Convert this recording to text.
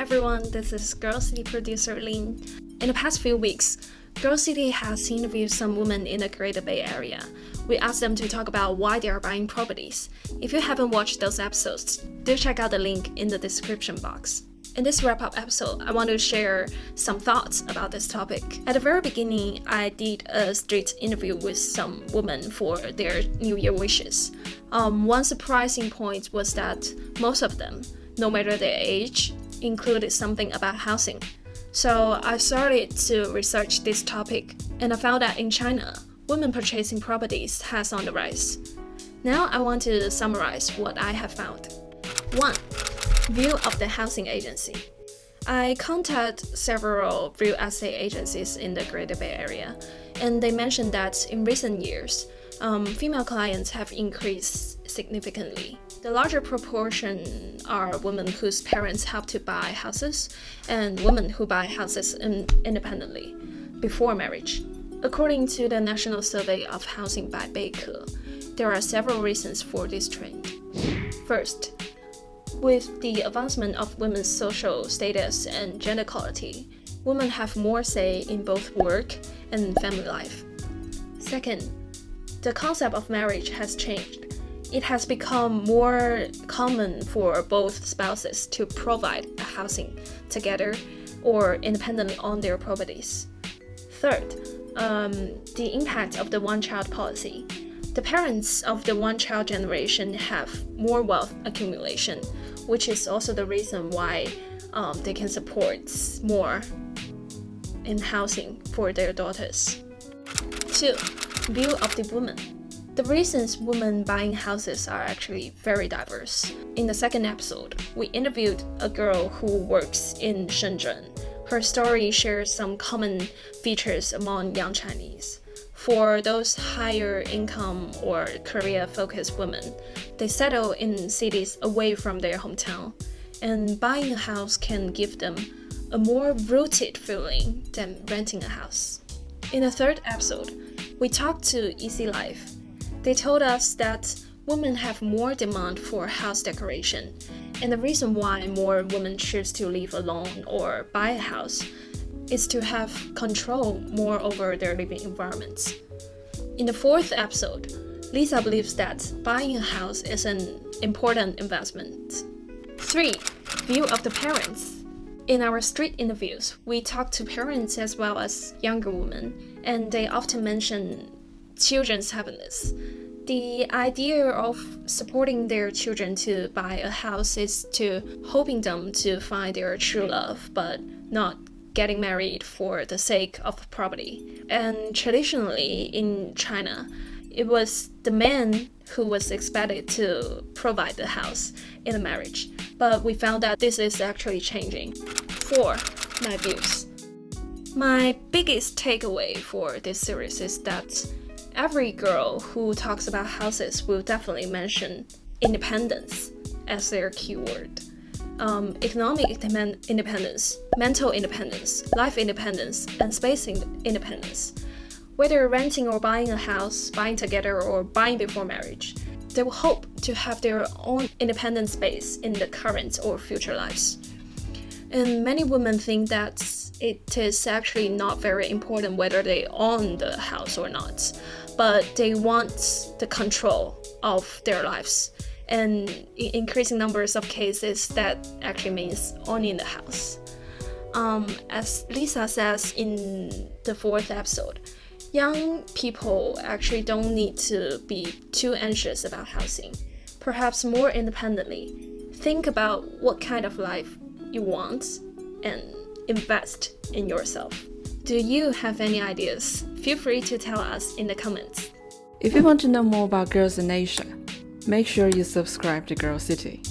everyone, this is Girl City producer Lin. In the past few weeks, Girl City has interviewed some women in the Greater Bay Area. We asked them to talk about why they are buying properties. If you haven't watched those episodes, do check out the link in the description box. In this wrap-up episode, I want to share some thoughts about this topic. At the very beginning, I did a street interview with some women for their New Year wishes. One surprising point was that most of them, no matter their age, included something about housing. So I started to research this topic, and I found that in China, women purchasing properties has on the rise. Now I want to summarize what I have found. 1. View of the housing agency. I contacted several real estate agencies in the Greater Bay Area, and they mentioned that in recent years, female clients have increased significantly. The larger proportion are women whose parents help to buy houses and women who buy houses independently before marriage. According to the National Survey of Housing by Baker, there are several reasons for this trend. First, with the advancement of women's social status and gender equality, women have more say in both work and family life. Second, the concept of marriage has changed. It has become more common for both spouses to provide a housing together or independently on their properties. Third, the impact of the one-child policy. The parents of the one-child generation have more wealth accumulation, which is also the reason why they can support more in housing for their daughters. 2. View of the woman. The reasons women buying houses are actually very diverse. In the second episode, we interviewed a girl who works in Shenzhen. Her story shares some common features among young Chinese. For those higher income or career-focused women, they settle in cities away from their hometown, and buying a house can give them a more rooted feeling than renting a house. In the third episode, we talked to Easy Life. They told us that women have more demand for house decoration, and the reason why more women choose to live alone or buy a house is to have control more over their living environments. In the fourth episode, Lisa believes that buying a house is an important investment. 3. View of the parents. In our street interviews, we talk to parents as well as younger women, and they often mention children's happiness. The idea of supporting their children to buy a house is to hoping them to find their true love, but not getting married for the sake of property. And traditionally in China, it was the man who was expected to provide the house in a marriage. But we found that this is actually changing. 4. My views. My biggest takeaway for this series is that every girl who talks about houses will definitely mention independence as their keyword. Economic independence, mental independence, life independence, and space independence. Whether renting or buying a house, buying together or buying before marriage, they will hope to have their own independent space in the current or future lives. And many women think that it is actually not very important whether they own the house or not, but they want the control of their lives. And in increasing numbers of cases, that actually means owning the house. As Lisa says in the fourth episode, young people actually don't need to be too anxious about housing. Perhaps more independently, think about what kind of life you want and invest in yourself. Do you have any ideas? Feel free to tell us in the comments. If you want to know more about girls in Asia, make sure you subscribe to Girl City.